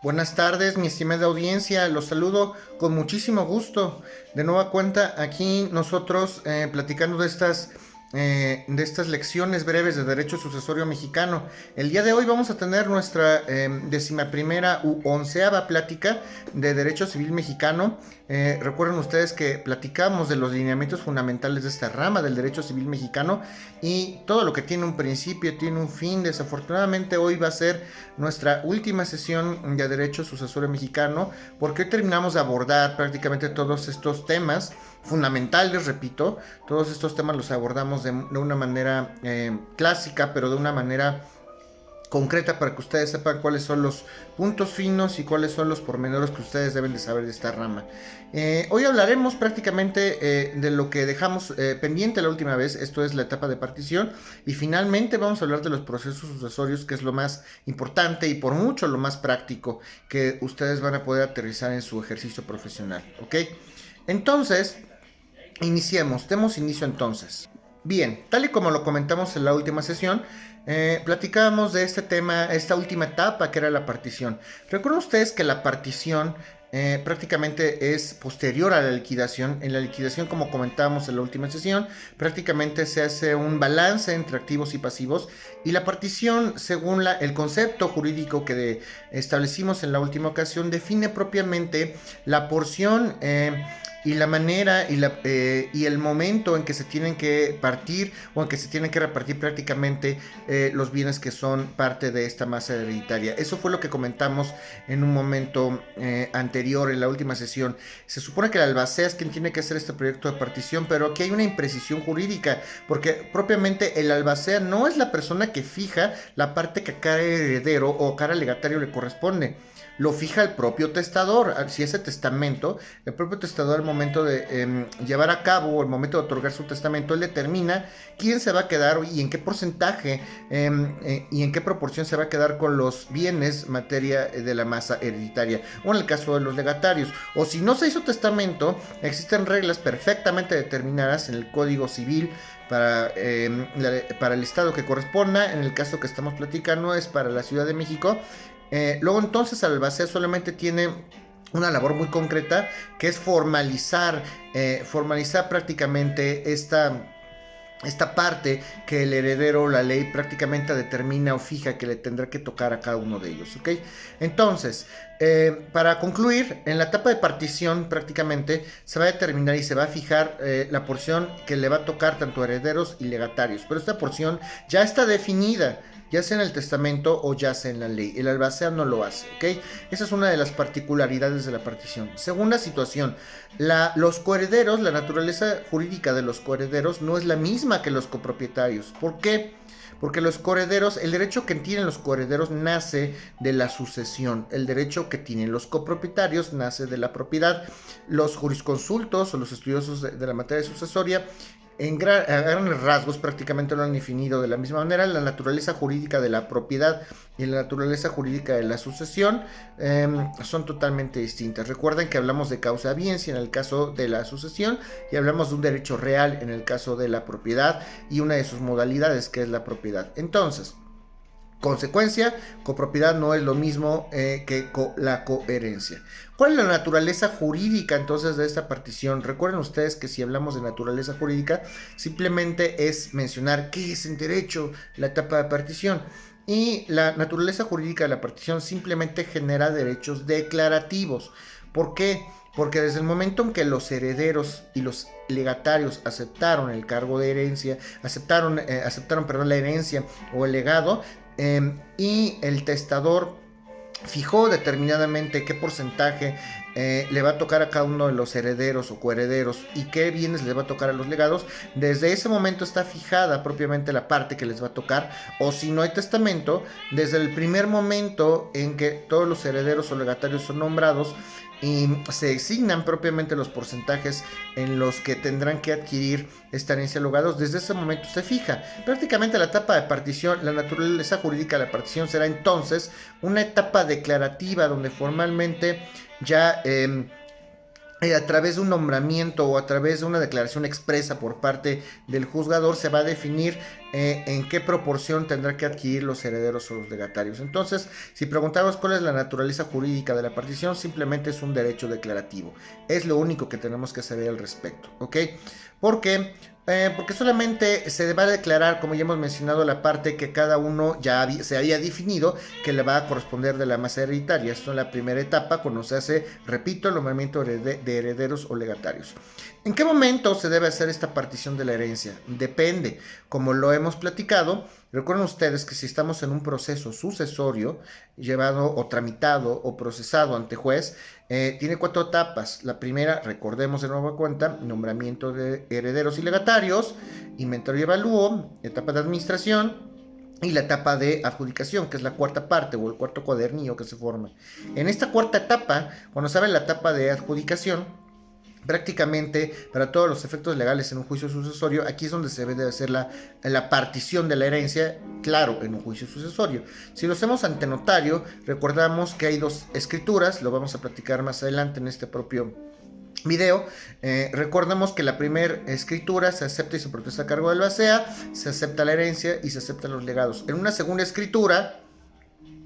Buenas tardes, mi estimada audiencia, los saludo con muchísimo gusto. De nueva cuenta, aquí nosotros platicando de estas lecciones breves de Derecho Sucesorio Mexicano. El día de hoy vamos a tener nuestra 11ª u 11ª plática de Derecho Civil Mexicano. Recuerden ustedes que platicamos de los lineamientos fundamentales de esta rama del Derecho Civil Mexicano y todo lo que tiene un principio tiene un fin. Desafortunadamente hoy va a ser nuestra última sesión de Derecho Sucesorio Mexicano, porque hoy terminamos de abordar prácticamente todos estos temas fundamentales, repito, todos estos temas los abordamos de una manera clásica, pero de una manera concreta para que ustedes sepan cuáles son los puntos finos y cuáles son los pormenores que ustedes deben de saber de esta rama. Hoy hablaremos prácticamente de lo que dejamos pendiente la última vez, esto es la etapa de partición, y finalmente vamos a hablar de los procesos sucesorios, que es lo más importante y por mucho lo más práctico que ustedes van a poder aterrizar en su ejercicio profesional, ¿ok? Entonces, demos inicio entonces. Bien, tal y como lo comentamos en la última sesión, platicábamos de este tema, esta última etapa que era la partición. Recuerden ustedes que la partición prácticamente es posterior a la liquidación. En la liquidación, como comentábamos en la última sesión, prácticamente se hace un balance entre activos y pasivos, y la partición, según el concepto jurídico que establecimos en la última ocasión, define propiamente la porción y la manera y el momento en que se tienen que partir o en que se tienen que repartir prácticamente los bienes que son parte de esta masa hereditaria. Eso fue lo que comentamos en un momento anterior, en la última sesión. Se supone que el albacea es quien tiene que hacer este proyecto de partición, pero aquí hay una imprecisión jurídica, porque propiamente el albacea no es la persona que fija la parte que a cada heredero o a cada legatario le corresponde. Lo fija el propio testador. Si ese testamento, el propio testador al momento de llevar a cabo o al momento de otorgar su testamento, él determina quién se va a quedar y en qué porcentaje y en qué proporción se va a quedar con los bienes materia de la masa hereditaria, o en el caso de los legatarios. O si no se hizo testamento, existen reglas perfectamente determinadas en el Código Civil para el estado que corresponda. En el caso que estamos platicando es para la Ciudad de México. Luego entonces el albacea solamente tiene una labor muy concreta, que es formalizar prácticamente esta parte que el heredero, la ley prácticamente determina o fija que le tendrá que tocar a cada uno de ellos, ¿ok? Entonces, para concluir, en la etapa de partición prácticamente se va a determinar y se va a fijar la porción que le va a tocar tanto a herederos y legatarios, pero esta porción ya está definida, ya sea en el testamento o ya sea en la ley. El albacea no lo hace, ¿ok? Esa es una de las particularidades de la partición. Segunda situación, los coherederos, la naturaleza jurídica de los coherederos no es la misma que los copropietarios. ¿Por qué? Porque los coherederos, el derecho que tienen los coherederos nace de la sucesión. El derecho que tienen los copropietarios nace de la propiedad. Los jurisconsultos o los estudiosos de la materia sucesoria a grandes rasgos prácticamente lo han definido de la misma manera. La naturaleza jurídica de la propiedad y la naturaleza jurídica de la sucesión son totalmente distintas. Recuerden que hablamos de causa biencia en el caso de la sucesión y hablamos de un derecho real en el caso de la propiedad y una de sus modalidades, que es la propiedad. Entonces, consecuencia, copropiedad no es lo mismo que la coherencia. ¿Cuál es la naturaleza jurídica entonces de esta partición? Recuerden ustedes que si hablamos de naturaleza jurídica, simplemente es mencionar qué es en derecho la etapa de partición. Y la naturaleza jurídica de la partición simplemente genera derechos declarativos. ¿Por qué? Porque desde el momento en que los herederos y los legatarios aceptaron el cargo de herencia, aceptaron la herencia o el legado, y el testador fijó determinadamente qué porcentaje le va a tocar a cada uno de los herederos o coherederos y qué bienes le va a tocar a los legados. Desde ese momento está fijada propiamente la parte que les va a tocar, o si no hay testamento, desde el primer momento en que todos los herederos o legatarios son nombrados y se asignan propiamente los porcentajes en los que tendrán que adquirir esta herencia legados, desde ese momento se fija. Prácticamente la etapa de partición, la naturaleza jurídica de la partición será entonces una etapa declarativa donde formalmente ya a través de un nombramiento o a través de una declaración expresa por parte del juzgador se va a definir en qué proporción tendrá que adquirir los herederos o los legatarios. Entonces, si preguntamos cuál es la naturaleza jurídica de la partición, simplemente es un derecho declarativo. Es lo único que tenemos que saber al respecto, ¿ok? ¿Por qué? Porque solamente se va a declarar, como ya hemos mencionado, la parte que cada uno se había definido que le va a corresponder de la masa hereditaria. Esto es la primera etapa cuando se hace, repito, el nombramiento de herederos o legatarios. ¿En qué momento se debe hacer esta partición de la herencia? Depende. Como lo hemos platicado, recuerden ustedes que si estamos en un proceso sucesorio llevado o tramitado o procesado ante juez, tiene 4 etapas. La primera, recordemos de nueva cuenta, nombramiento de herederos y legatarios, inventario y avalúo, etapa de administración y la etapa de adjudicación, que es la cuarta parte o el cuarto cuadernillo que se forma. En esta cuarta etapa, cuando se abre la etapa de adjudicación, prácticamente para todos los efectos legales en un juicio sucesorio, aquí es donde se debe hacer la partición de la herencia, claro, en un juicio sucesorio. Si lo hacemos ante notario, recordamos que hay 2 escrituras, lo vamos a platicar más adelante en este propio video. Recordemos que la primera escritura se acepta y se protesta a cargo del albacea, se acepta la herencia y se aceptan los legados. En una segunda escritura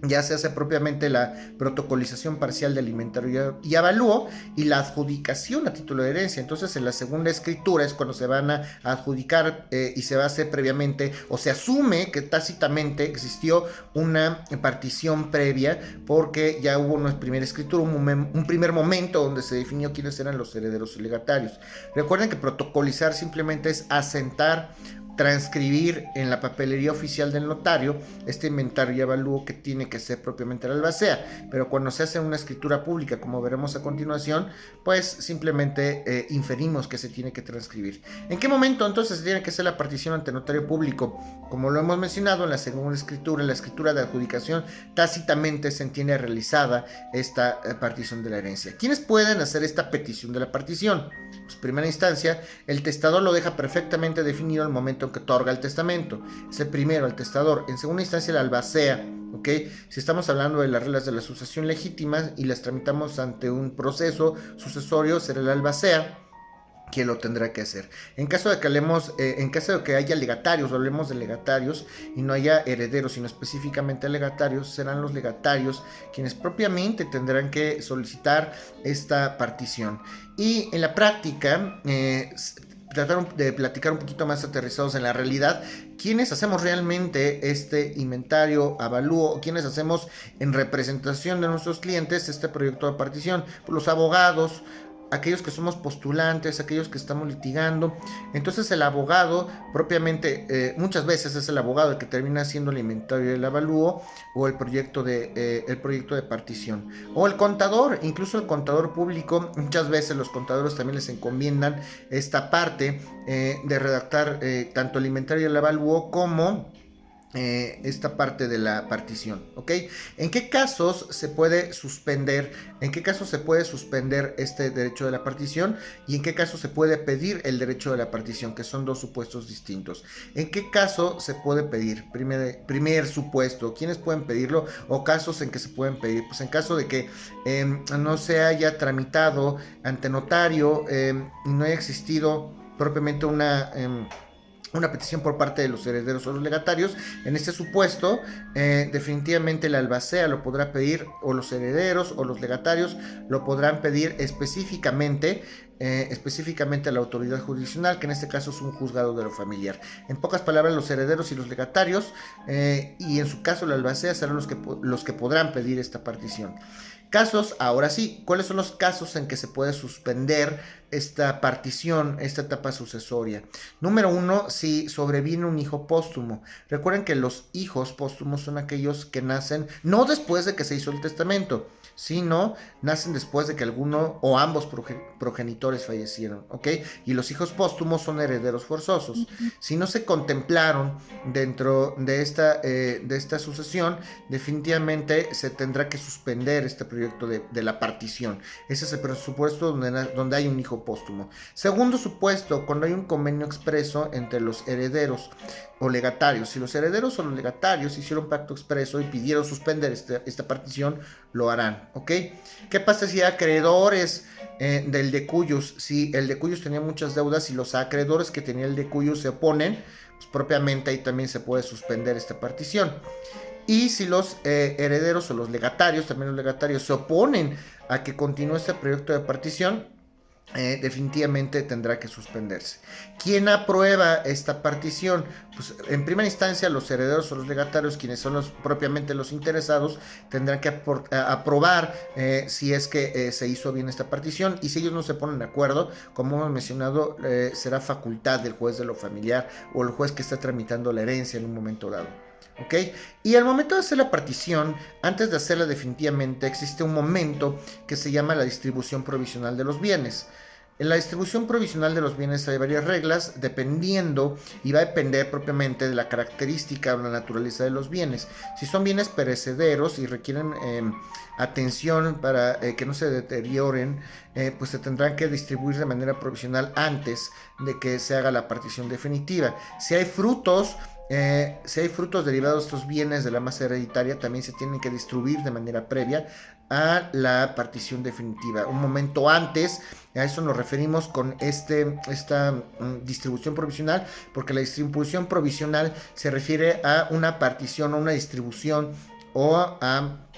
ya se hace propiamente la protocolización parcial del inventario y avalúo y la adjudicación a título de herencia. Entonces, en la segunda escritura es cuando se van a adjudicar y se va a hacer previamente, o se asume que tácitamente existió una partición previa, porque ya hubo una primera escritura, un primer momento donde se definió quiénes eran los herederos y legatarios. Recuerden que protocolizar simplemente es asentar, transcribir en la papelería oficial del notario este inventario y avalúo que tiene que ser propiamente el albacea, pero cuando se hace una escritura pública, como veremos a continuación, pues simplemente inferimos que se tiene que transcribir. ¿En qué momento entonces se tiene que hacer la partición ante notario público? Como lo hemos mencionado en la segunda escritura, en la escritura de adjudicación, tácitamente se entiende realizada esta partición de la herencia. ¿Quiénes pueden hacer esta petición de la partición? Pues, primera instancia, el testador lo deja perfectamente definido al momento en que otorga el testamento. Es el primero, el testador. En segunda instancia, el albacea. ¿Ok? Si estamos hablando de las reglas de la sucesión legítima y las tramitamos ante un proceso sucesorio, será el albacea quien lo tendrá que hacer. En caso de que en caso de que haya legatarios, o hablemos de legatarios y no haya herederos, sino específicamente legatarios, serán los legatarios quienes propiamente tendrán que solicitar esta partición. Y en la práctica, tratar de platicar un poquito más aterrizados en la realidad, quienes hacemos realmente este inventario, avalúo, quienes hacemos en representación de nuestros clientes este proyecto de partición, los abogados, aquellos que somos postulantes, aquellos que estamos litigando. Entonces el abogado propiamente, muchas veces es el abogado el que termina haciendo el inventario y el avalúo, o el proyecto de partición, o el contador, incluso el contador público. Muchas veces los contadores también les encomiendan esta parte de redactar tanto el inventario y el avalúo como esta parte de la partición, ¿ok? ¿En qué casos se puede suspender? ¿En qué casos se puede suspender este derecho de la partición? ¿Y en qué caso se puede pedir el derecho de la partición? Que son 2 supuestos distintos. ¿En qué caso se puede pedir? Primer supuesto, ¿quiénes pueden pedirlo? O casos en que se pueden pedir. Pues en caso de que no se haya tramitado ante notario y no haya existido propiamente una petición por parte de los herederos o los legatarios. En este supuesto, definitivamente el albacea lo podrá pedir, o los herederos o los legatarios lo podrán pedir específicamente a la autoridad jurisdiccional, que en este caso es un juzgado de lo familiar. En pocas palabras, los herederos y los legatarios, y en su caso el albacea, serán los que podrán pedir esta partición. Casos, ahora sí, ¿cuáles son los casos en que se puede suspender esta partición, esta etapa sucesoria? Número 1, si sobreviene un hijo póstumo. Recuerden que los hijos póstumos son aquellos que nacen no después de que se hizo el testamento, sino nacen después de que alguno o ambos progenitores fallecieron, ¿ok? Y los hijos póstumos son herederos forzosos. Si no se contemplaron dentro de esta sucesión, definitivamente se tendrá que suspender este proyecto de la partición. Ese es el presupuesto donde hay un hijo póstumo. Segundo supuesto, cuando hay un convenio expreso entre los herederos o legatarios. Si los herederos o los legatarios hicieron pacto expreso y pidieron suspender esta partición, lo harán, ¿ok? ¿Qué pasa si hay acreedores del decuyus? Si el decuyus tenía muchas deudas y los acreedores que tenía el decuyus se oponen, pues, propiamente ahí también se puede suspender esta partición. Y si los herederos o los legatarios, también los legatarios, se oponen a que continúe este proyecto de partición, definitivamente tendrá que suspenderse. ¿Quién aprueba esta partición? Pues en primera instancia los herederos o los legatarios, quienes son propiamente los interesados, tendrán que aprobar si es que se hizo bien esta partición, y si ellos no se ponen de acuerdo, como hemos mencionado, será facultad del juez de lo familiar o el juez que está tramitando la herencia en un momento dado. ¿Ok? Y al momento de hacer la partición, antes de hacerla definitivamente, existe un momento que se llama la distribución provisional de los bienes. En la distribución provisional de los bienes hay varias reglas, dependiendo y va a depender propiamente de la característica o la naturaleza de los bienes. Si son bienes perecederos y requieren atención para que no se deterioren, pues se tendrán que distribuir de manera provisional antes de que se haga la partición definitiva. Si hay frutos derivados de estos bienes de la masa hereditaria, también se tienen que distribuir de manera previa a la partición definitiva. Un momento antes, a eso nos referimos con esta distribución provisional, porque la distribución provisional se refiere a una partición o una distribución o a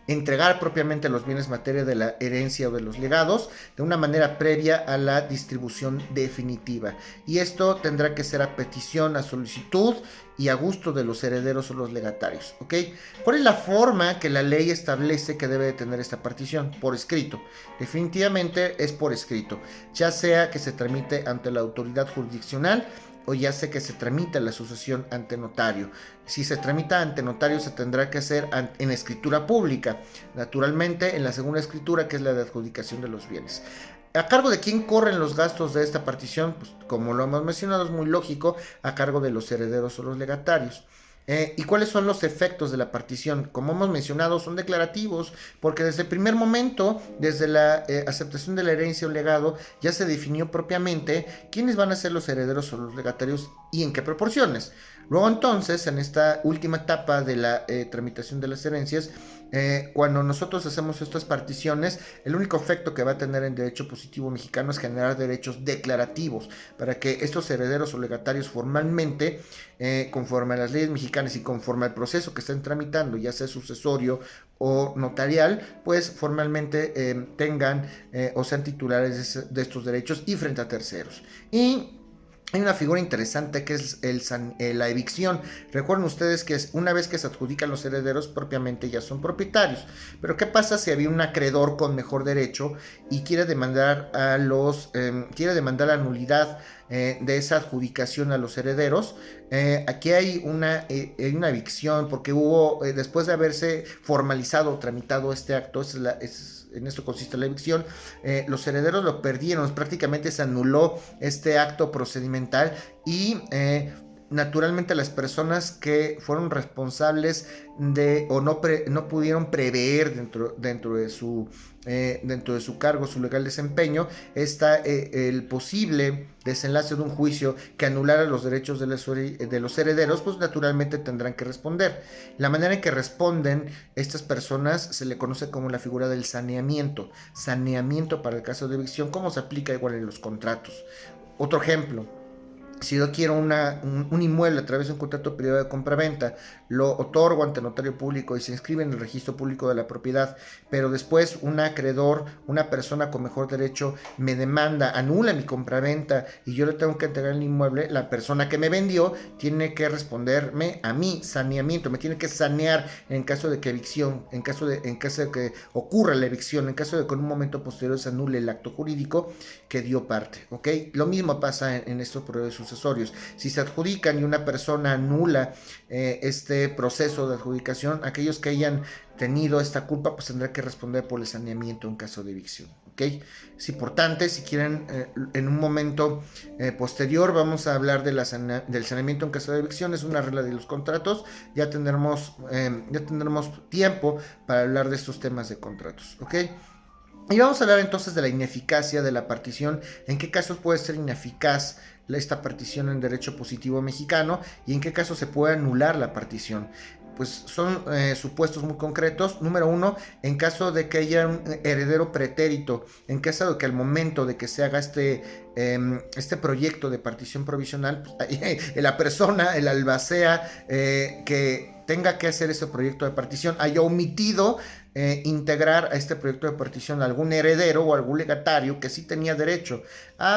entregar propiamente los bienes materia de la herencia o de los legados de una manera previa a la distribución definitiva, y esto tendrá que ser a petición, a solicitud y a gusto de los herederos o los legatarios. ¿Ok? ¿Cuál es la forma que la ley establece que debe de tener esta partición? Por escrito. Definitivamente es por escrito, ya sea que se tramite ante la autoridad jurisdiccional o ya sea que se tramita la sucesión ante notario. Si se tramita ante notario, se tendrá que hacer en escritura pública, naturalmente en la segunda escritura, que es la de adjudicación de los bienes. ¿A cargo de quién corren los gastos de esta partición? Pues como lo hemos mencionado, es muy lógico, a cargo de los herederos o los legatarios. ¿Y cuáles son los efectos de la partición? Como hemos mencionado, son declarativos, porque desde el primer momento, desde la aceptación de la herencia o legado, ya se definió propiamente quiénes van a ser los herederos o los legatarios y en qué proporciones. Luego entonces, en esta última etapa de la tramitación de las herencias, cuando nosotros hacemos estas particiones, el único efecto que va a tener en derecho positivo mexicano es generar derechos declarativos, para que estos herederos o legatarios formalmente, conforme a las leyes mexicanas y conforme al proceso que estén tramitando, ya sea sucesorio o notarial, pues formalmente tengan o sean titulares de estos derechos y frente a terceros. Y hay una figura interesante que es la evicción. Recuerden ustedes que una vez que se adjudican los herederos, propiamente ya son propietarios. Pero ¿qué pasa si había un acreedor con mejor derecho y quiere demandar la nulidad de esa adjudicación a los herederos? Aquí hay una evicción, porque hubo, después de haberse formalizado o tramitado este acto, en esto consiste la evicción, los herederos lo perdieron, prácticamente se anuló este acto procedimental y naturalmente las personas que fueron responsables de o no pudieron prever dentro de su cargo, su legal desempeño, está el posible desenlace de un juicio que anulara los derechos de los herederos, pues naturalmente tendrán que responder. La manera en que responden estas personas se le conoce como la figura del saneamiento. Saneamiento para el caso de evicción, como se aplica igual en los contratos. Otro ejemplo: si yo quiero un inmueble a través de un contrato privado de compraventa, lo otorgo ante notario público y se inscribe en el registro público de la propiedad, pero después un acreedor, una persona con mejor derecho, me demanda, anula mi compraventa y yo le tengo que entregar el inmueble, la persona que me vendió tiene que responderme a mí, saneamiento, me tiene que sanear en caso de que evicción, en caso de que ocurra la evicción, en caso de que en un momento posterior se anule el acto jurídico que dio parte, ¿ok? Lo mismo pasa en estos procesos sucesorios. Si se adjudican y una persona anula este proceso de adjudicación, aquellos que hayan tenido esta culpa pues tendrán que responder por el saneamiento en caso de evicción. ¿Okay? Es importante, si quieren, en un momento posterior vamos a hablar del saneamiento en caso de evicción. Es una regla de los contratos. Ya tendremos tiempo para hablar de estos temas de contratos. ¿Ok? Y vamos a hablar entonces de la ineficacia de la partición. ¿En qué casos puede ser ineficaz esta partición en derecho positivo mexicano y en qué casos se puede anular la partición? Pues son supuestos muy concretos. Número uno, en caso de que haya un heredero pretérito, en caso de que al momento de que se haga este proyecto de partición provisional, pues, la persona, el albacea que tenga que hacer ese proyecto de partición haya omitido integrar a este proyecto de partición algún heredero o algún legatario que sí tenía derecho.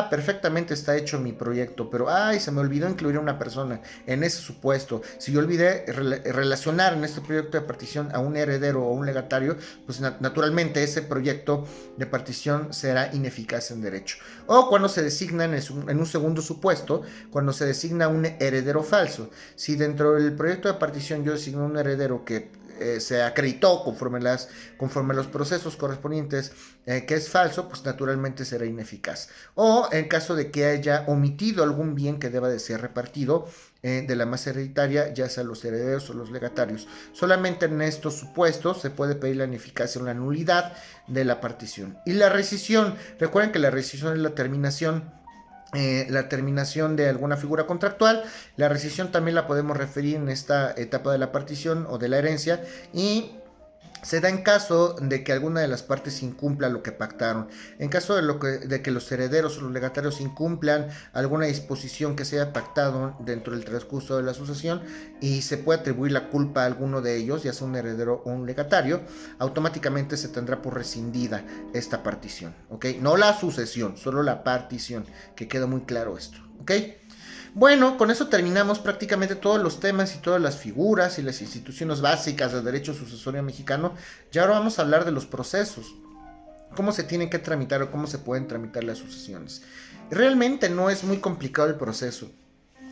Perfectamente está hecho mi proyecto, pero se me olvidó incluir a una persona en ese supuesto. Si yo olvidé relacionar en este proyecto de partición a un heredero o un legatario, pues naturalmente ese proyecto de partición será ineficaz en derecho. O cuando se designa en un segundo supuesto, cuando se designa un heredero falso. Si dentro del proyecto de partición yo designo un heredero que se acreditó conforme los procesos correspondientes que es falso, pues naturalmente será ineficaz. O en caso de que haya omitido algún bien que deba de ser repartido de la masa hereditaria, ya sea los herederos o los legatarios. Solamente en estos supuestos se puede pedir la ineficacia o la nulidad de la partición. Y la rescisión, recuerden que la rescisión es la terminación de alguna figura contractual. La rescisión también la podemos referir en esta etapa de la partición o de la herencia, y se da en caso de que alguna de las partes incumpla lo que pactaron. En caso de que los herederos o los legatarios incumplan alguna disposición que se haya pactado dentro del transcurso de la sucesión y se puede atribuir la culpa a alguno de ellos, ya sea un heredero o un legatario, automáticamente se tendrá por rescindida esta partición, ¿ok? No la sucesión, solo la partición, que quede muy claro esto, ¿ok? Bueno, con eso terminamos prácticamente todos los temas y todas las figuras y las instituciones básicas del derecho sucesorio mexicano. Y ahora vamos a hablar de los procesos, cómo se tienen que tramitar o cómo se pueden tramitar las sucesiones. Realmente no es muy complicado el proceso.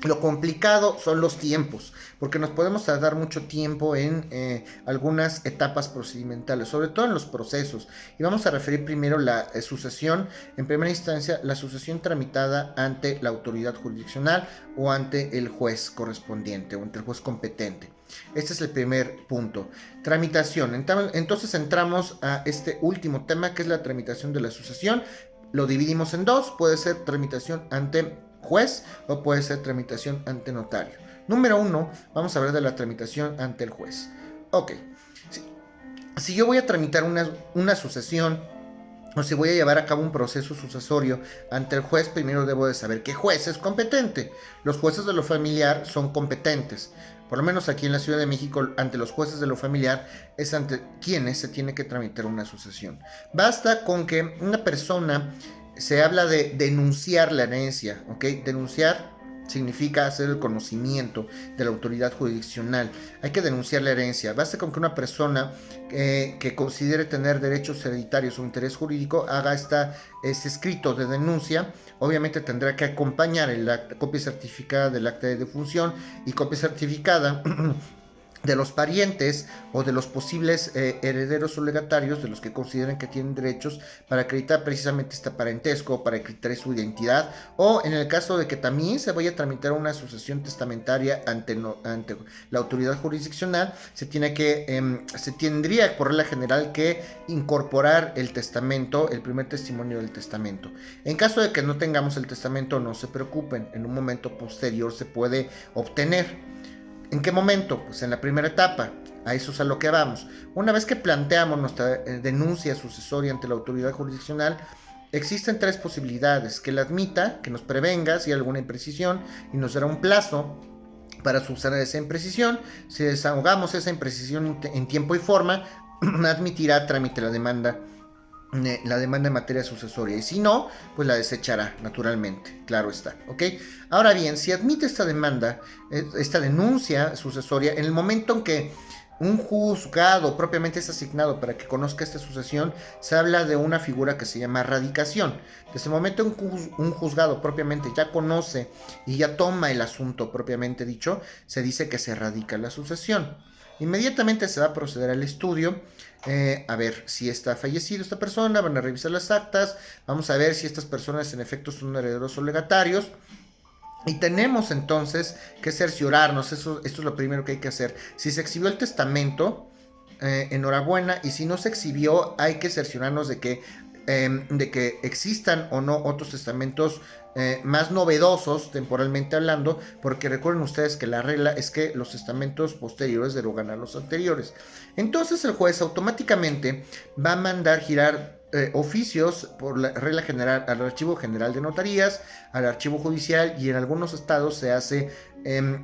Lo complicado son los tiempos, porque nos podemos tardar mucho tiempo en algunas etapas procedimentales, sobre todo en los procesos. Y vamos a referir primero la sucesión, en primera instancia, la sucesión tramitada ante la autoridad jurisdiccional o ante el juez correspondiente o ante el juez competente. Este es el primer punto. Tramitación. Entonces entramos a este último tema, que es la tramitación de la sucesión. Lo dividimos en dos, puede ser tramitación ante juez o puede ser tramitación ante notario. Número 1, vamos a hablar de la tramitación ante el juez. Ok, si yo voy a tramitar una sucesión o si voy a llevar a cabo un proceso sucesorio ante el juez, primero debo de saber qué juez es competente. Los jueces de lo familiar son competentes. Por lo menos aquí en la Ciudad de México, ante los jueces de lo familiar es ante quienes se tiene que tramitar una sucesión. Basta con que una persona, se habla de denunciar la herencia, ¿ok? Denunciar significa hacer el conocimiento de la autoridad jurisdiccional. Hay que denunciar la herencia. Basta con que una persona que considere tener derechos hereditarios o interés jurídico haga este escrito de denuncia. Obviamente tendrá que acompañar la copia certificada del acta de defunción y copia certificada de los parientes o de los posibles herederos o legatarios de los que consideren que tienen derechos, para acreditar precisamente este parentesco, para acreditar su identidad, o en el caso de que también se vaya a tramitar una sucesión testamentaria ante la autoridad jurisdiccional, se tendría por regla general que incorporar el testamento, el primer testimonio del testamento. En caso de que no tengamos el testamento, no se preocupen, en un momento posterior se puede obtener. ¿En qué momento? Pues en la primera etapa. A eso es a lo que vamos. Una vez que planteamos nuestra denuncia sucesoria ante la autoridad jurisdiccional, existen tres posibilidades: que la admita, que nos prevenga si hay alguna imprecisión y nos dará un plazo para subsanar esa imprecisión. Si desahogamos esa imprecisión en tiempo y forma, admitirá trámite la demanda en materia sucesoria, y si no, pues la desechará naturalmente, claro está, ¿ok? Ahora bien, si admite esta demanda, esta denuncia sucesoria, en el momento en que un juzgado propiamente es asignado para que conozca esta sucesión, se habla de una figura que se llama radicación. Desde el momento en que un juzgado propiamente ya conoce y ya toma el asunto propiamente dicho, se dice que se radica la sucesión. Inmediatamente se va a proceder al estudio, a ver si está fallecido esta persona, van a revisar las actas, vamos a ver si estas personas en efecto son herederos o legatarios. Y tenemos entonces que cerciorarnos, esto es lo primero que hay que hacer. Si se exhibió el testamento, enhorabuena, y si no se exhibió, hay que cerciorarnos de que existan o no otros testamentos más novedosos temporalmente hablando, porque recuerden ustedes que la regla es que los testamentos posteriores derogan a los anteriores. Entonces el juez automáticamente va a mandar girar oficios por la regla general al Archivo General de Notarías, al Archivo Judicial, y en algunos estados se hace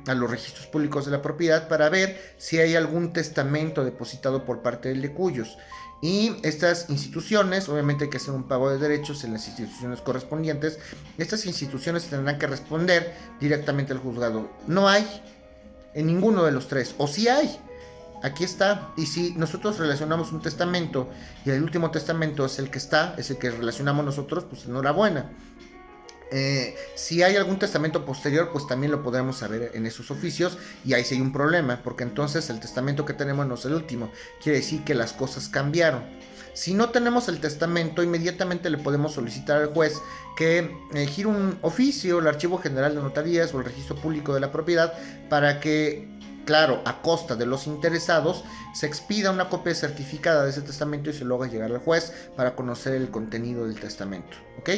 a los registros públicos de la propiedad para ver si hay algún testamento depositado por parte del de cuyos. Y estas instituciones, obviamente hay que hacer un pago de derechos en las instituciones correspondientes. Estas instituciones tendrán que responder directamente al juzgado. No hay en ninguno de los tres, o sí hay. Aquí está. Y si nosotros relacionamos un testamento y el último testamento es el que está, es el que relacionamos nosotros, pues enhorabuena. Si hay algún testamento posterior, pues también lo podremos saber en esos oficios, y ahí sí hay un problema, porque entonces el testamento que tenemos no es el último, quiere decir que las cosas cambiaron. Si no tenemos el testamento, inmediatamente le podemos solicitar al juez que gire un oficio, el Archivo General de Notarías o el Registro Público de la Propiedad, para que, claro, a costa de los interesados, se expida una copia certificada de ese testamento y se lo haga llegar al juez para conocer el contenido del testamento, ¿ok?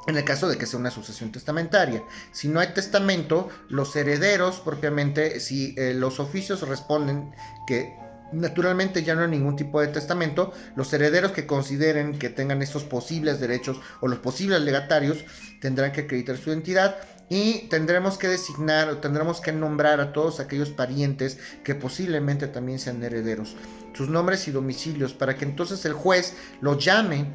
En el caso de que sea una sucesión testamentaria. Si no hay testamento, los herederos propiamente, si los oficios responden que naturalmente ya no hay ningún tipo de testamento, los herederos que consideren que tengan estos posibles derechos o los posibles legatarios tendrán que acreditar su identidad, y tendremos que designar o tendremos que nombrar a todos aquellos parientes que posiblemente también sean herederos, sus nombres y domicilios, para que entonces el juez nos llame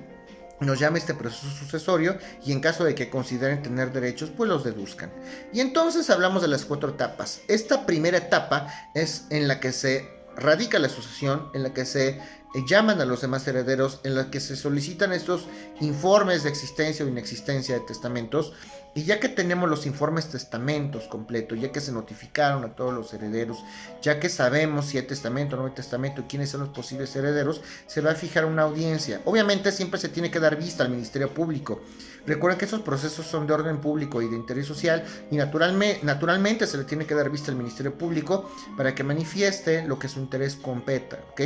este proceso sucesorio, y en caso de que consideren tener derechos, pues los deduzcan. Y entonces hablamos de las 4 etapas. Esta primera etapa es en la que se radica la sucesión, en la que se llaman a los demás herederos, en la que se solicitan estos informes de existencia o inexistencia de testamentos. Y ya que tenemos los informes testamentos completos, ya que se notificaron a todos los herederos, ya que sabemos si hay testamento o no hay testamento y quiénes son los posibles herederos, se va a fijar una audiencia. Obviamente siempre se tiene que dar vista al Ministerio Público. Recuerden que esos procesos son de orden público y de interés social, y naturalmente se le tiene que dar vista al Ministerio Público para que manifieste lo que su interés competa, ¿ok?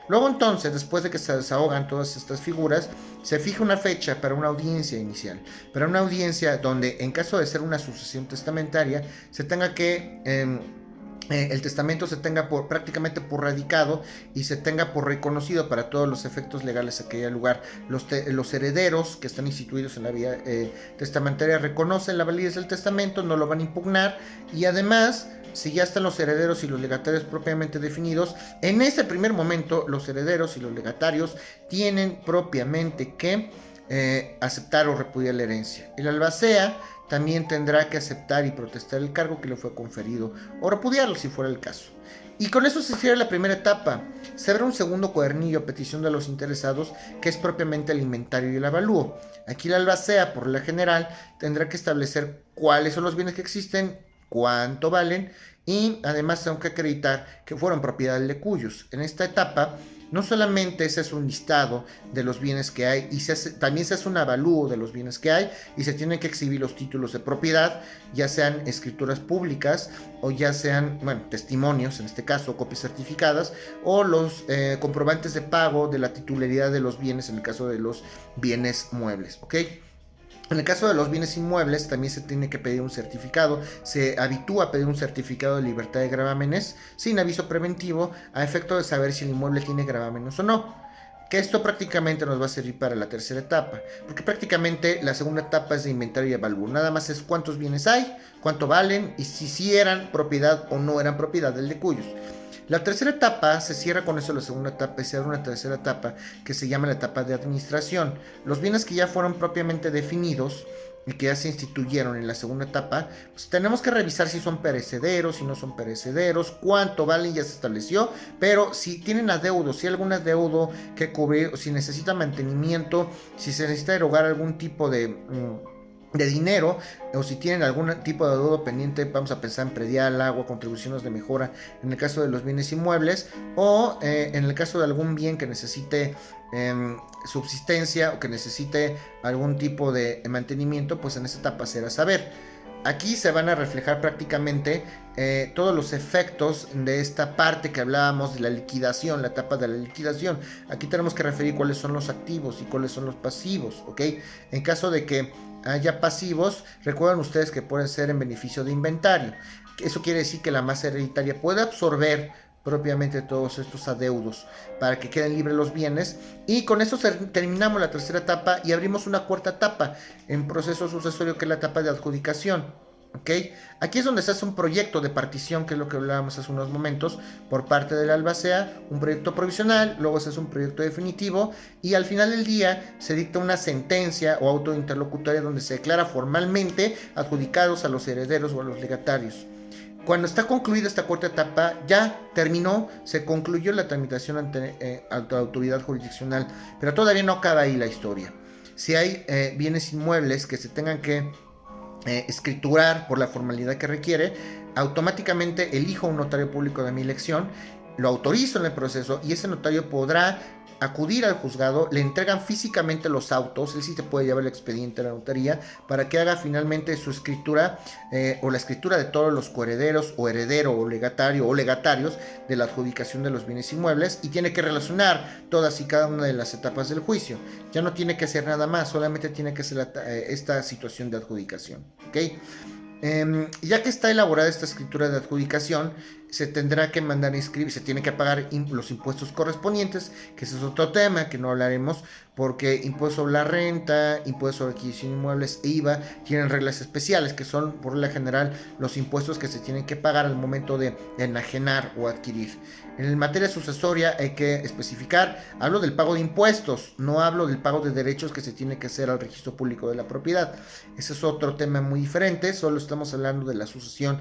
Luego entonces, después de que se desahogan todas estas figuras, se fija una fecha para una audiencia inicial, para una audiencia donde, en caso de ser una sucesión testamentaria, se tenga que el testamento se tenga prácticamente por radicado y se tenga por reconocido para todos los efectos legales a que haya lugar. Los herederos que están instituidos en la vía testamentaria reconocen la validez del testamento, no lo van a impugnar, y además, si ya están los herederos y los legatarios propiamente definidos, en ese primer momento los herederos y los legatarios tienen propiamente que aceptar o repudiar la herencia. El albacea también tendrá que aceptar y protestar el cargo que le fue conferido, o repudiarlo si fuera el caso. Y con eso se cierra la primera etapa. Se abre un segundo cuadernillo a petición de los interesados, que es propiamente el inventario y el avalúo. Aquí el albacea, por la general, tendrá que establecer cuáles son los bienes que existen, cuánto valen, y además tengo que acreditar que fueron propiedad de cuyos. En esta etapa no solamente se hace un listado de los bienes que hay, y también se hace un avalúo de los bienes que hay, y se tienen que exhibir los títulos de propiedad, ya sean escrituras públicas o ya sean, testimonios, en este caso copias certificadas, o los comprobantes de pago de la titularidad de los bienes en el caso de los bienes muebles, ¿ok? En el caso de los bienes inmuebles también se tiene que pedir un certificado. Se habitúa a pedir un certificado de libertad de gravámenes sin aviso preventivo, a efecto de saber si el inmueble tiene gravámenes o no. Que esto prácticamente nos va a servir para la tercera etapa, porque prácticamente la segunda etapa es de inventario y avalúo. Nada más es cuántos bienes hay, cuánto valen, y si eran propiedad o no eran propiedad del de cuyos. La tercera etapa se cierra con eso, la segunda etapa, y se abre una tercera etapa que se llama la etapa de administración. Los bienes que ya fueron propiamente definidos y que ya se instituyeron en la segunda etapa, pues tenemos que revisar si son perecederos, si no son perecederos, cuánto valen, ya se estableció, pero si tienen adeudo, si hay algún adeudo que cubrir, o si necesita mantenimiento, si se necesita erogar algún tipo de dinero, o si tienen algún tipo de adeudo pendiente, vamos a pensar en predial, agua, contribuciones de mejora en el caso de los bienes inmuebles, o en el caso de algún bien que necesite subsistencia o que necesite algún tipo de mantenimiento, pues en esta etapa será saber. Aquí se van a reflejar prácticamente todos los efectos de esta parte que hablábamos de la liquidación, la etapa de la liquidación. Aquí tenemos que referir cuáles son los activos y cuáles son los pasivos, ¿ok? En caso de que haya pasivos, recuerden ustedes que pueden ser en beneficio de inventario. Eso quiere decir que la masa hereditaria puede absorber propiamente todos estos adeudos para que queden libres los bienes. Y con eso terminamos la tercera etapa y abrimos una cuarta etapa en proceso sucesorio, que es la etapa de adjudicación. ¿Okay? Aquí es donde se hace un proyecto de partición, que es lo que hablábamos hace unos momentos, por parte del albacea, un proyecto provisional, luego se hace un proyecto definitivo y al final del día se dicta una sentencia o auto interlocutoria donde se declara formalmente adjudicados a los herederos o a los legatarios. Cuando está concluida esta cuarta etapa, ya terminó, se concluyó la tramitación ante la autoridad jurisdiccional, pero todavía no acaba ahí la historia. Si hay bienes inmuebles que se tengan que escriturar por la formalidad que requiere, automáticamente elijo un notario público de mi elección, lo autorizo en el proceso y ese notario podrá acudir al juzgado, le entregan físicamente los autos, él sí te puede llevar el expediente a la notaría para que haga finalmente su escritura o la escritura de todos los coherederos o heredero o legatario o legatarios de la adjudicación de los bienes inmuebles, y tiene que relacionar todas y cada una de las etapas del juicio. Ya no tiene que hacer nada más, solamente tiene que hacer esta situación de adjudicación. ¿Okay? Ya que está elaborada esta escritura de adjudicación, se tendrá que mandar a inscribir, se tiene que pagar los impuestos correspondientes, que ese es otro tema que no hablaremos, porque impuesto sobre la renta, impuesto sobre adquisición de inmuebles e IVA tienen reglas especiales, que son por regla general los impuestos que se tienen que pagar al momento de enajenar o adquirir. En materia sucesoria hay que especificar, hablo del pago de impuestos, no hablo del pago de derechos que se tiene que hacer al registro público de la propiedad. Ese es otro tema muy diferente, solo estamos hablando de la sucesión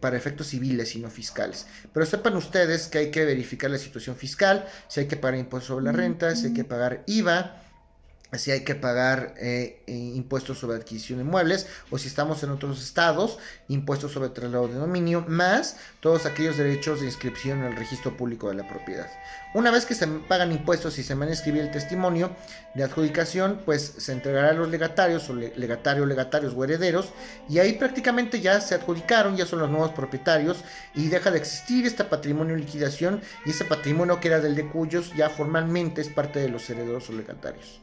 para efectos civiles y no fiscales. Pero sepan ustedes que hay que verificar la situación fiscal, si hay que pagar impuestos sobre la renta, si hay que pagar IVA, si hay que pagar impuestos sobre adquisición de inmuebles, o si estamos en otros estados, impuestos sobre traslado de dominio, más todos aquellos derechos de inscripción en el registro público de la propiedad. Una vez que se pagan impuestos y se van a inscribir el testimonio de adjudicación, pues se entregará a los legatarios o legatarios o herederos, y ahí prácticamente ya se adjudicaron, ya son los nuevos propietarios y deja de existir este patrimonio en liquidación, y ese patrimonio que era del de cuyos ya formalmente es parte de los herederos o legatarios.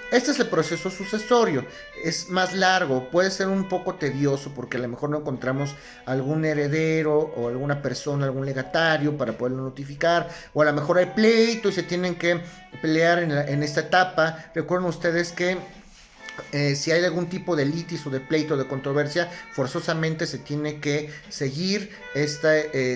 Este es el proceso sucesorio, es más largo, puede ser un poco tedioso porque a lo mejor no encontramos algún heredero o alguna persona, algún legatario para poderlo notificar, o a lo mejor hay pleito y se tienen que pelear en esta etapa. Recuerden ustedes que si hay algún tipo de litis o de pleito, de controversia, forzosamente se tiene que seguir esta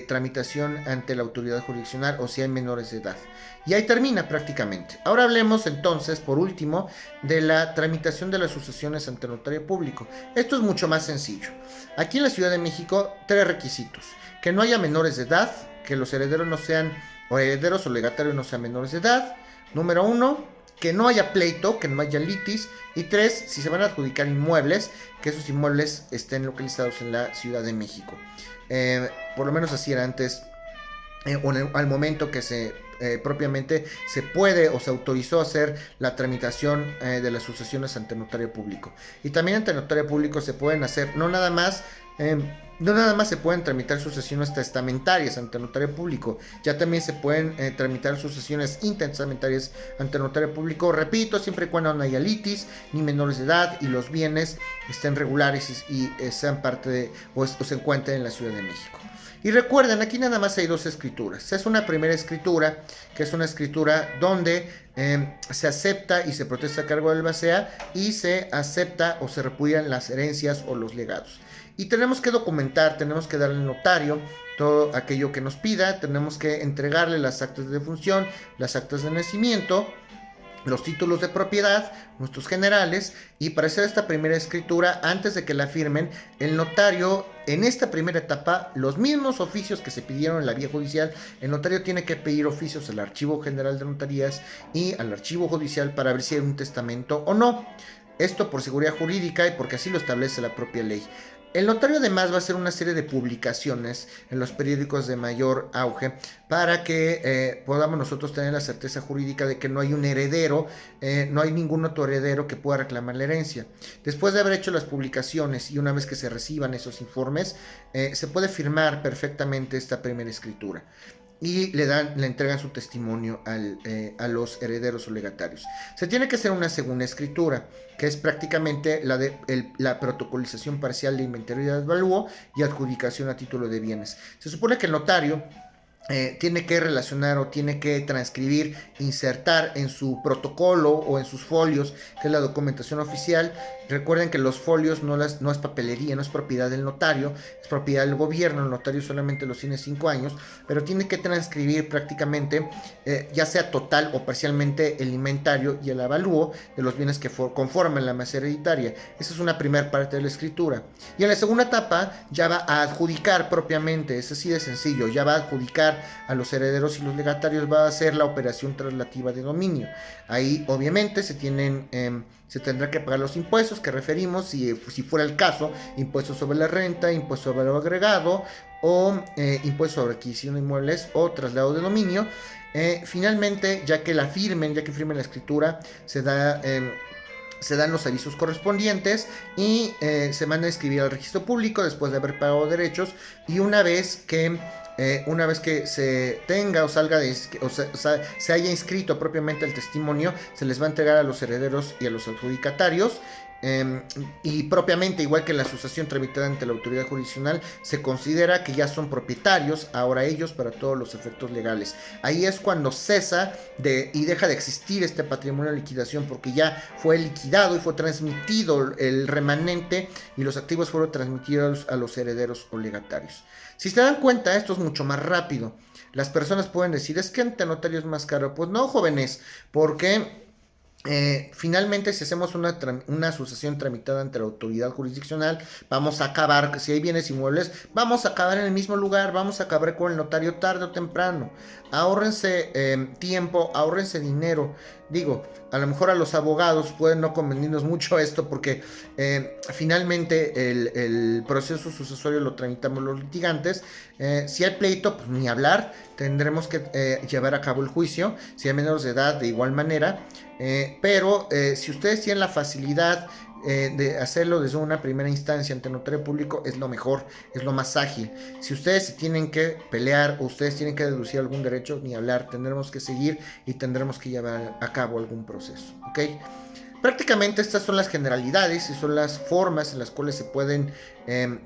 tramitación ante la autoridad jurisdiccional, o si hay menores de edad. Y ahí termina prácticamente. Ahora hablemos entonces, por último, de la tramitación de las sucesiones ante notario público. Esto es mucho más sencillo. Aquí en la Ciudad de México, 3 requisitos: que no haya menores de edad, que los herederos no sean, o herederos o legatarios no sean menores de edad. Número 1, que no haya pleito, que no haya litis. Y 3, si se van a adjudicar inmuebles, que esos inmuebles estén localizados en la Ciudad de México. Por lo menos así era antes, al momento que se propiamente se puede o se autorizó a hacer la tramitación de las sucesiones ante notario público. Y también ante notario público se pueden hacer, no nada más se pueden tramitar sucesiones testamentarias ante notario público, ya también se pueden tramitar sucesiones intestamentarias ante notario público, repito, siempre y cuando no haya litis ni menores de edad y los bienes estén regulares y sean parte de o se encuentren en la Ciudad de México. Y recuerden, aquí nada más hay 2 escrituras. Es una primera escritura, que es una escritura donde se acepta y se protesta a cargo del albacea, y se acepta o se repudian las herencias o los legados. Y tenemos que documentar, tenemos que darle al notario todo aquello que nos pida, tenemos que entregarle las actas de defunción, las actas de nacimiento, los títulos de propiedad, nuestros generales, y para hacer esta primera escritura, antes de que la firmen, el notario, en esta primera etapa, los mismos oficios que se pidieron en la vía judicial, el notario tiene que pedir oficios al Archivo General de Notarías y al Archivo Judicial para ver si hay un testamento o no. Esto por seguridad jurídica y porque así lo establece la propia ley. El notario además va a hacer una serie de publicaciones en los periódicos de mayor auge para que podamos nosotros tener la certeza jurídica de que no hay un heredero, no hay ningún otro heredero que pueda reclamar la herencia. Después de haber hecho las publicaciones y una vez que se reciban esos informes, se puede firmar perfectamente esta primera escritura. Y le entregan su testimonio a los herederos o legatarios. Se tiene que hacer una segunda escritura, que es prácticamente la protocolización parcial de inventario y avalúo y adjudicación a título de bienes. Se supone que el notario tiene que relacionar o tiene que transcribir, insertar en su protocolo o en sus folios, que es la documentación oficial. Recuerden que los folios no es papelería, no es propiedad del notario, es propiedad del gobierno. El notario solamente los tiene 5 años, pero tiene que transcribir prácticamente, ya sea total o parcialmente, el inventario y el avalúo de los bienes que conforman la masa hereditaria. Esa es una primera parte de la escritura. Y en la segunda etapa ya va a adjudicar propiamente, es así de sencillo, ya va a adjudicar a los herederos y los legatarios, va a hacer la operación traslativa de dominio. Ahí obviamente se tendrá que pagar los impuestos que referimos, si fuera el caso, impuestos sobre la renta, impuesto sobre valor agregado o impuesto sobre adquisición de inmuebles o traslado de dominio. Finalmente, ya que firmen la escritura, se dan los avisos correspondientes y se manda a escribir al registro público después de haber pagado derechos. Y una vez que se tenga o salga se haya inscrito propiamente el testimonio, se les va a entregar a los herederos y a los adjudicatarios. Y propiamente, igual que en la sucesión tramitada ante la autoridad jurisdiccional, se considera que ya son propietarios ahora ellos para todos los efectos legales. Ahí es cuando cesa y deja de existir este patrimonio de liquidación, porque ya fue liquidado y fue transmitido el remanente y los activos fueron transmitidos a los herederos o legatarios. Si se dan cuenta, esto es mucho más rápido. Las personas pueden decir, es que ante notario es más caro. Pues no, jóvenes, porque finalmente, si hacemos una sucesión tramitada ante la autoridad jurisdiccional, vamos a acabar, si hay bienes inmuebles, vamos a acabar en el mismo lugar, vamos a acabar con el notario tarde o temprano. Ahórrense tiempo, ahórrense dinero. Digo, a lo mejor a los abogados puede no convenirnos mucho esto, porque finalmente el proceso sucesorio lo tramitamos los litigantes. Si hay pleito, pues ni hablar, tendremos que llevar a cabo el juicio. Si hay menores de edad, de igual manera. Pero si ustedes tienen la facilidad de hacerlo desde una primera instancia ante notario público, es lo mejor, es lo más ágil. Si ustedes se tienen que pelear o ustedes tienen que deducir algún derecho, ni hablar, tendremos que seguir y tendremos que llevar a cabo algún proceso, ¿ok? Prácticamente estas son las generalidades y son las formas en las cuales se pueden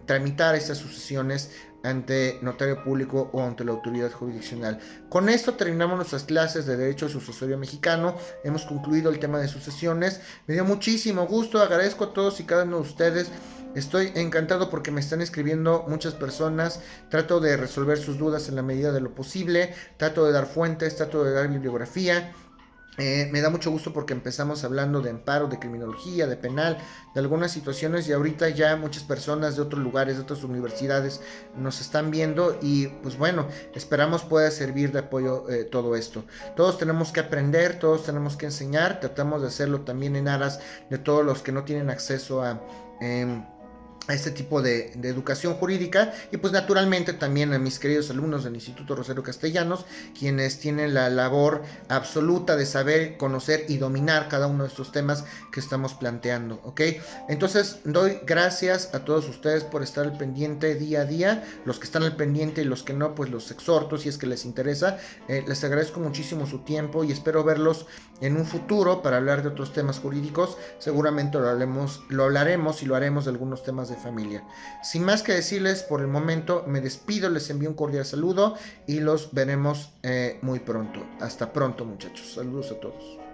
tramitar estas sucesiones ante notario público o ante la autoridad jurisdiccional. Con esto terminamos nuestras clases de Derecho Sucesorio Mexicano. Hemos concluido el tema de sucesiones. Me dio muchísimo gusto, agradezco a todos y cada uno de ustedes. Estoy encantado porque me están escribiendo muchas personas. Trato de resolver sus dudas en la medida de lo posible. Trato de dar fuentes, trato de dar bibliografía. Me da mucho gusto porque empezamos hablando de amparo, de criminología, de penal, de algunas situaciones, y ahorita ya muchas personas de otros lugares, de otras universidades nos están viendo y pues bueno, esperamos pueda servir de apoyo todo esto. Todos tenemos que aprender, todos tenemos que enseñar, tratamos de hacerlo también en aras de todos los que no tienen acceso a este tipo de educación jurídica, y pues naturalmente también a mis queridos alumnos del Instituto Rosario Castellanos, quienes tienen la labor absoluta de saber, conocer y dominar cada uno de estos temas que estamos planteando, ¿ok? Entonces doy gracias a todos ustedes por estar al pendiente día a día. Los que están al pendiente y los que no, pues los exhorto si es que les interesa. Les agradezco muchísimo su tiempo y espero verlos en un futuro para hablar de otros temas jurídicos. Seguramente lo hablaremos y lo haremos de algunos temas de familia. Sin más que decirles por el momento, me despido, les envío un cordial saludo y los veremos muy pronto. Hasta pronto, muchachos. Saludos a todos.